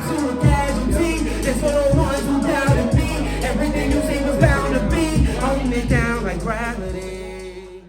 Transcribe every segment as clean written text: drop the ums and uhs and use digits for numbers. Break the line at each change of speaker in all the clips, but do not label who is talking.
to a casualty. It's for the ones who down to be. Everything you see was bound to be. Hold me down like gravity.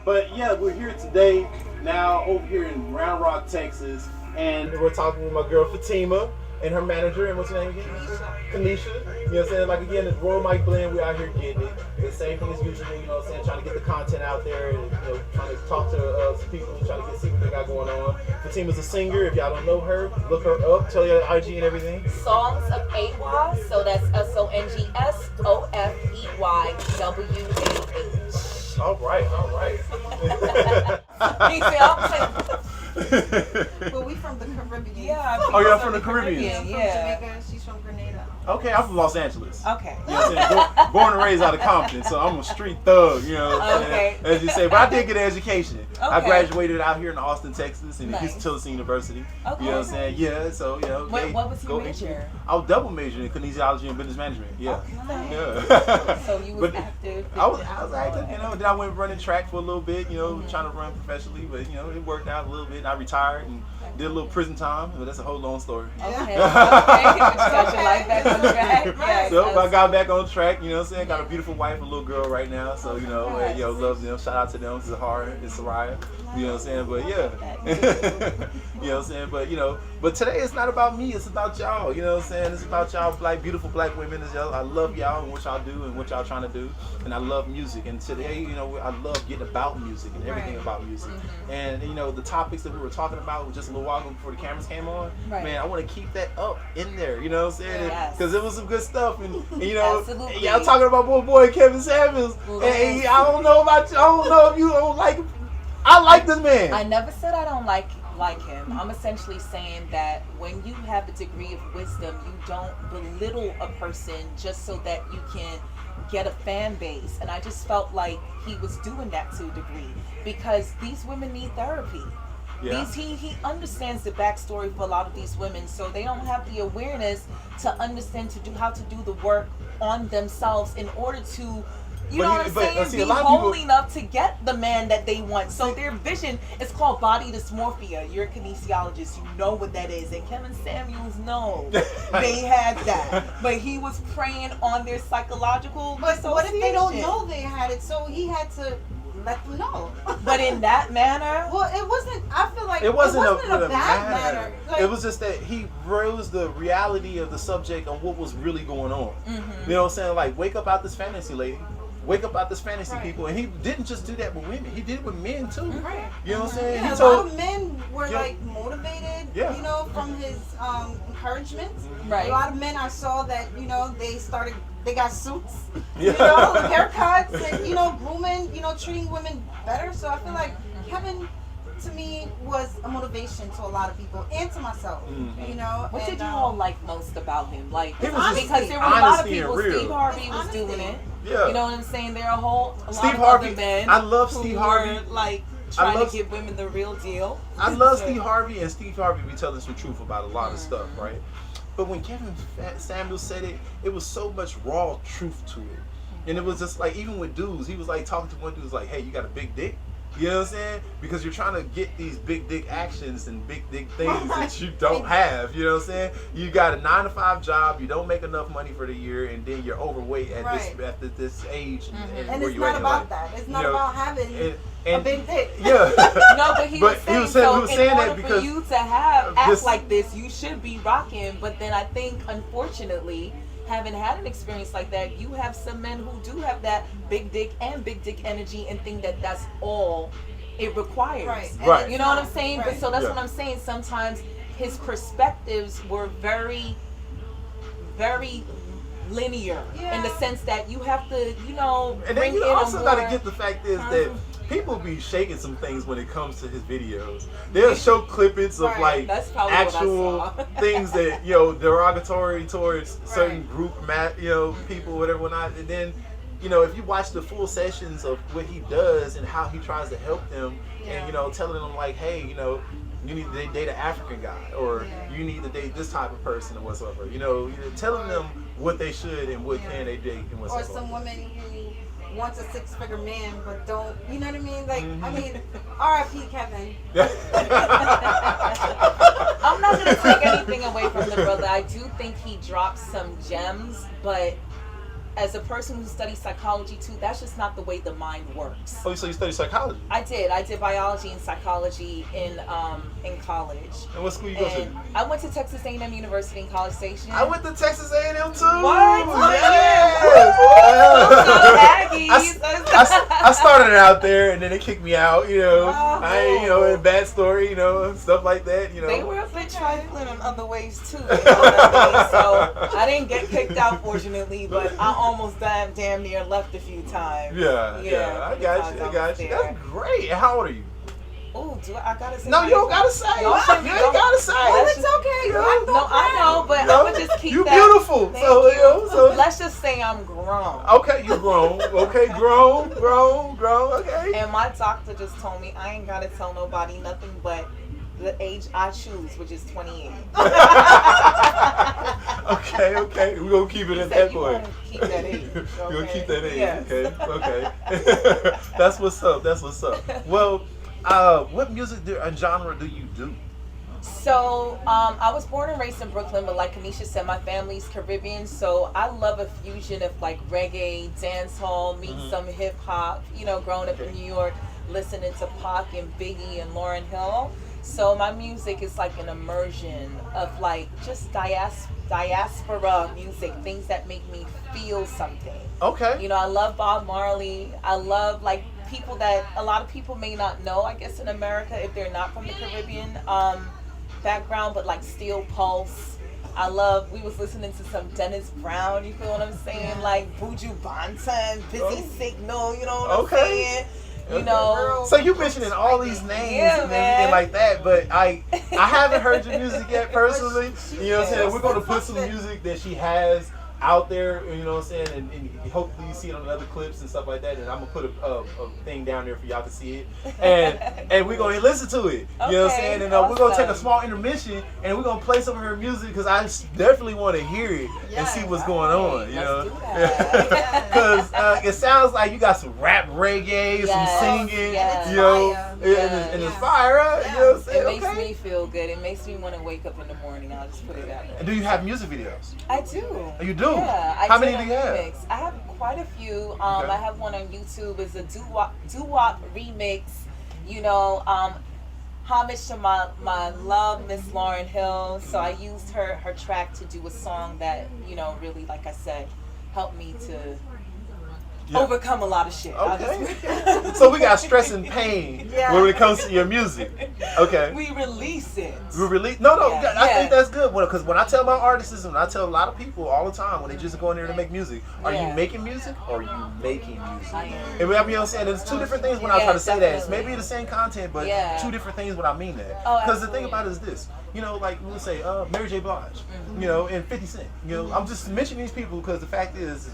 But yeah, we're here today, now over here in Round Rock, Texas, and we're talking with my girl Fatima and her manager, and what's her name again? Kanisha. You know what I'm saying? Like again, it's Royal Mike Blend, we out here getting it. The same thing as usual, you know what I'm saying? Trying to get the content out there and trying to talk to some people, trying to see what they got going on. Fatima's a singer. If y'all don't know her, look her up, tell your IG and everything.
Songs of AY, so that's SONGSOFEYWAH.
All right.
Well, we from the Caribbean.
Yeah.
Oh, you're from the Caribbean.
I'm from
Yeah.
Jamaica. She's from Grenada.
Okay, I'm from Los Angeles.
Okay.
You know what I'm saying? Born and raised out of Compton, so I'm a street thug, you know what I'm saying?
Okay.
As you say, but I did get an education. I
Okay.
graduated out here in Austin, Texas, in
Nice.
Houston Tillerson University.
Okay.
You know what I'm saying? Yeah, so,
What was your major?
I was double majoring in kinesiology and business management. Yeah.
Okay.
Yeah.
So you was
But
active.
I was active, then I went running track for a little bit, trying to run professionally, but it worked out a little bit. I retired and did a little prison time, but that's a whole long story.
Okay. Got your life back on track. Yes,
So I got back on track, you know what I'm saying? Got a beautiful wife and little girl right now, so love them. Shout out to them, Zahara and Soraya. You know what I'm saying? But yeah. You know what I'm saying? But today it's not about me, it's about y'all. You know what I'm saying? It's about y'all beautiful black women. I love y'all and what y'all do and what y'all trying to do. And I love music. And today, I love getting about music and everything about music. And the topics that we were talking about just a little while ago before the cameras came on, man, I want to keep that up in there, you know what I'm saying? Because it was some good stuff. And
Absolutely.
y'all talking about boy Kevin Samuels. And I don't know about you. I don't know if you don't like him. I like this man.
I never said I don't like him. I'm essentially saying that when you have a degree of wisdom, you don't belittle a person just so that you can get a fan base. And I just felt like he was doing that to a degree because these women need therapy.
Yeah.
He understands the backstory for a lot of these women, so they don't have the awareness to understand how to do the work on themselves in order to be whole enough to get the man that they want. So their vision is called body dysmorphia. You're a kinesiologist, you know what that is. And Kevin Samuels knows they had that. But he was preying on their psychological
But what if they don't know they had it? So he had to let them know.
But in that manner?
Well, it wasn't, I feel like
it wasn't
a bad manner.
It was just that he rose the reality of the subject on what was really going on.
Mm-hmm.
You know what I'm saying? Like, wake up out this fantasy, lady. Wake up out this fantasy, people. And he didn't just do that with women. He did it with men, too.
Right.
You know what I'm saying?
Yeah, a lot of men were motivated,
Yeah.
From his encouragements.
Right.
A lot of men I saw that, they got suits,
Yeah.
haircuts, and, grooming, treating women better. So I feel like Kevin, to me, was a motivation to a lot of people and to myself.
What did you all like most about him? Like, because there were a lot of people. Steve Harvey was doing it.
Yeah.
You know what I'm saying? There are a lot of
Harvey,
other men.
I love
who
Steve Harvey.
were, like, trying to give women the real deal.
I love Steve Harvey, and Steve Harvey be telling us the truth about a lot of stuff, right? But when Kevin Samuels said it, it was so much raw truth to it. And it was just like, even with dudes, he was like talking to one dude, was like, hey, you got a big dick? You know what I'm saying? Because you're trying to get these big dick actions and big dick things that you don't have. You know what I'm saying? You got a 9-to-5 job, you don't make enough money for the year, and then you're overweight at this age.
And it's not about that. It's not about having a big dick.
Yeah.
No, but he was saying that because for you to act like this, you should be rocking. But then I think, unfortunately, having had an experience like that, you have some men who do have that big dick and big dick energy and think that that's all it requires.
Right.
You know what I'm saying? But so that's what I'm saying. Sometimes his perspectives were very, very linear in the sense that you have to,
and then you also got to get the fact is that people be shaking some things when it comes to his videos. They'll show clippings of like actual things that derogatory towards certain group, people, whatever, whatnot. And then, if you watch the full sessions of what he does and how he tries to help them, and telling them like, hey, you need to date an African guy, or you need to date this type of person, or whatsoever. Telling them what they should and what can they date and whatsoever.
Or some women who wants a 6-figure man but don't, you know what I mean? Like, I mean, R.I.P. Kevin.
I'm not going to take anything anything away from the brother. I do think he dropped some gems, but as a person who studies psychology too, that's just not the way the mind works.
Oh, so you study psychology?
I did biology and psychology in college. And
what school you go to?
I went to Texas A&M University in College Station.
I went to Texas A&M too.
What?
Yeah. I started out there, and then they kicked me out. You know, in bad story. You know, stuff like that. You know,
they were a bit trifling in other ways too. You know what I mean? So I didn't get kicked out, fortunately, but I almost damn near left a few times.
Yeah. I got you. That's great. And how old are you?
Oh, I gotta say?
No, you don't gotta say. You ain't gotta say.
It's okay.
No, I know, but I'm gonna just keep
you
that.
You beautiful. So
let's just say I'm grown.
Okay, you grown. Okay, grown. Okay.
And my doctor just told me I ain't gotta tell nobody nothing but the age I choose, which is 28.
Okay. We're gonna keep it at that point.
Keep that age.
We're gonna keep that age.
Yes.
Okay. That's what's up. Well, what music and genre do you do?
So, I was born and raised in Brooklyn, but like Kanisha said, my family's Caribbean, so I love a fusion of like reggae, dancehall, meet some hip hop. You know, growing up in New York, listening to Pac and Biggie and Lauryn Hill. So my music is like an immersion of like just diaspora music, things that make me feel something.
Okay.
You know, I love Bob Marley. I love like people that a lot of people may not know, I guess, in America if they're not from the Caribbean background, but like Steel Pulse. We was listening to some Dennis Brown, you feel what I'm saying? Like Buju Banton, Busy Signal, you know what I'm saying? You know.
So you mentioning all these names and everything like that, but I haven't heard your music yet personally. You know what I'm saying? We're gonna put some music that she has out there, you know what I'm saying, and hopefully you see it on the other clips and stuff like that, and I'm gonna put a thing down there for y'all to see it, and we're gonna listen to it, you know what I'm saying, and we're gonna take a small intermission, and we're gonna play some of her music, because I definitely want to hear it and see what's going on, you know, because it sounds like you got some rap reggae, some singing, you know, and it's fire, you know what I'm saying?
It makes me feel good. It makes me want to wake up in the morning. I'll just put it out there.
And do you have music videos?
I do.
You do?
Yeah.
How many do you have?
I have quite a few. I have one on YouTube. It's a doo-wop remix. You know, homage to my love, Miss Lauryn Hill. So I used her track to do a song that, you know, really, like I said, helped me to overcome a lot of shit.
Okay. So we got stress and pain when it comes to your music. Okay.
We release it.
We release. No. I think that's good. Because when I tell my artists, and I tell a lot of people all the time when they just go in there to make music, are you making music or are you making music?
I am.
And you know what I'm saying? There's two different things when I try to say that. It's maybe the same content, but two different things when I mean that. Because the thing about it is this. You know, like we'll say Mary J. Blige, you know, and 50 Cent. You know, I'm just mentioning these people because the fact is,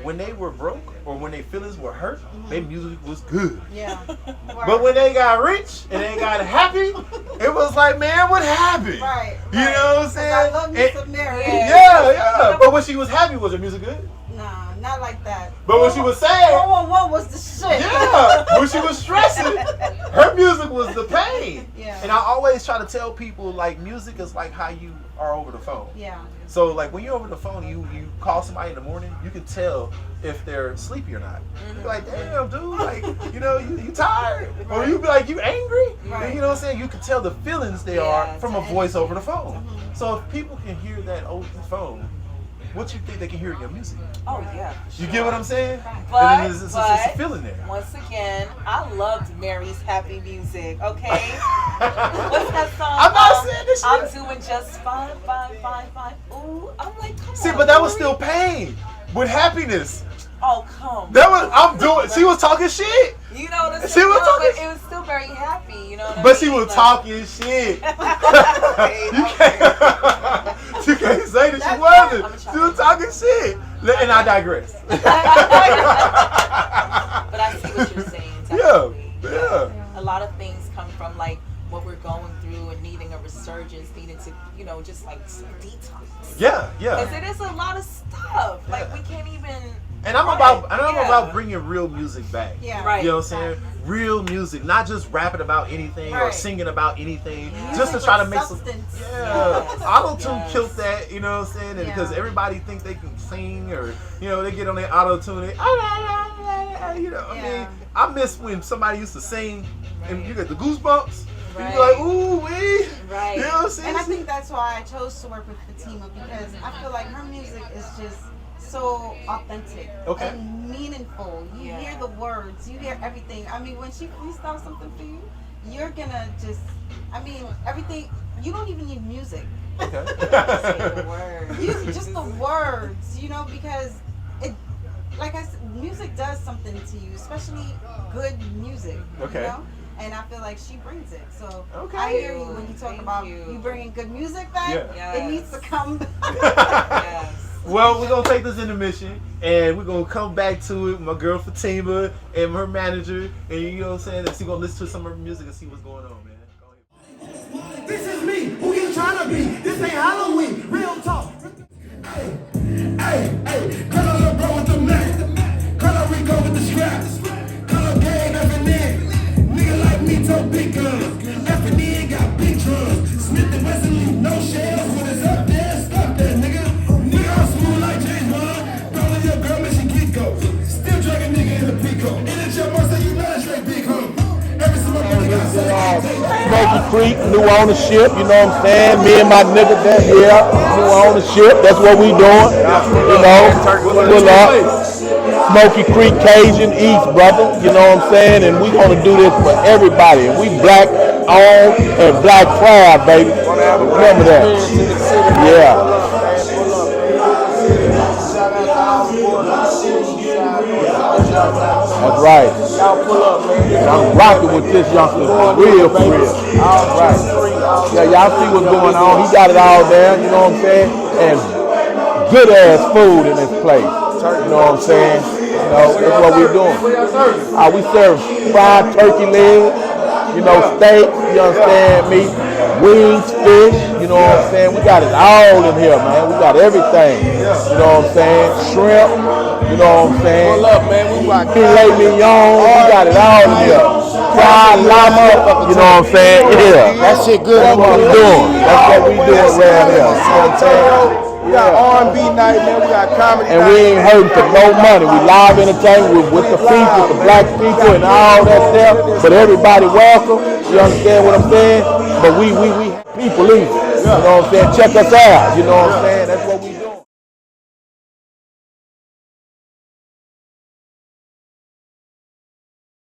when they were broke or when their feelings were hurt, their music was good.
Yeah.
But when they got rich and they got happy, it was like, man, what happened?
Right.
You know what I'm saying?
I love me some Mary.
Yeah. But when she was happy, was her music good?
Nah, not like that.
But when she was sad,
411 was the shit.
Yeah. When she was stressing, her music was the pain.
Yeah.
And I always try to tell people, like, music is like how you are over the phone.
Yeah.
So like when you're over the phone, you call somebody in the morning, you can tell if they're sleepy or not. You're like, damn, dude, like, you know, you tired, or you be like, you angry. And, you know what I'm saying? You can tell the feelings they are from a voice over the phone. So if people can hear that over the phone, what you think they can hear in your music?
Oh yeah.
You get what I'm saying?
But
it's a feeling there.
Once again, I loved Mary's happy music. Okay. What's that song?
I'm not saying this shit.
I'm doing just fine. Ooh, I'm like, come on.
See, but that was still pain with happiness.
Oh, come.
That was I'm doing. She was talking shit.
You know what I'm
She was talking.
But it was still very happy. You know what I mean?
But she was talking shit. You can't say that she wasn't. She was talking shit. And I digress.
But I see what you're saying.
Yeah.
A lot of things come from like what we're going through and needing a resurgence, needing to, you know, just like some detox.
Yeah.
Because it is a lot of stuff. Like we can't even
And I'm about bringing real music back.
Yeah.
Right.
You know what I'm saying? Real music, not just rapping about anything or
Right.
singing about anything,
Music
just to try to
with
make some.
substance.
Yeah, auto-tune
Yes.
killed that. You know what I'm saying? And
Yeah.
because everybody think they can sing, or they get on their auto-tune. I mean,
Yeah.
I miss when somebody used to sing and you get the goosebumps. And you be
Right.
like, ooh wee.
Right.
You know what I'm saying?
And I think that's why I chose to work with Fatima, because I feel like her music is just so authentic
Okay.
and meaningful. You
Yeah.
hear the words, you hear everything. I mean, when she freestyles something for you, you're gonna just, I mean, everything. You don't even need music.
Okay.
Say the word.
Just the words, because it, like I said, music does something to you, especially good music.
Okay.
You know? And I feel like she brings it. So
Okay.
I hear you when you talk
Thank
about
you.
you bringing good music back.
Yeah.
It needs to come back.
Yes.
Well, we're gonna take this intermission and we're gonna come back to it with my girl Fatima and her manager, and you know what I'm saying, and she's gonna listen to some of her music and see what's going on, man. Go ahead.
This is me. Who you trying to be? This ain't Halloween. Real talk. Hey, hey, cut out the bro with the Mac. Cut out Rico with the straps. Cut out gang F&N. Nigga like me talk big guns. F&N got big drums. Smith and Wesson, no shells. When it's up there, stop that, nigga. Nigga, I'm smooth like James Bond. Calling your girl, mission get go. Still dragging nigga in the Pico. In the jump, I say you not a straight big home. Every single nigga got
Smoky Creek, new ownership, you know what I'm saying? Me and my nigga that here, new ownership, that's what we doing. Pull up. Smoky Creek Cajun East, brother, you know what I'm saying? And we gonna do this for everybody. And we black owned and black proud, baby. Remember that. Yeah. That's right. I'm rocking with this youngster for real, for real. All right. Yeah, y'all see what's going on. He got it all there, you know what I'm saying? And good ass food in this place. You know what I'm saying? That's what we're doing. We serve fried turkey legs, steak, you understand me? Wings, fish, you know what I'm saying? We got it all in here, man. We got everything. You know what I'm saying? Shrimp, you know what I'm saying?
Pull up, man. We rock.
Filet mignon, we got it all in here. Fried lobster, you know what I'm saying? Yeah.
That shit good.
That's what we doing. That's what we doing around here. You know what I'm saying?
We got R&B night, man. We got comedy
And
night.
we ain't hurting for no money. We live entertainment with the people, the black people and all that stuff. But everybody welcome. You understand what I'm saying? But we people eat. You know what I'm saying? Check us out. You know what I'm saying? That's what we do.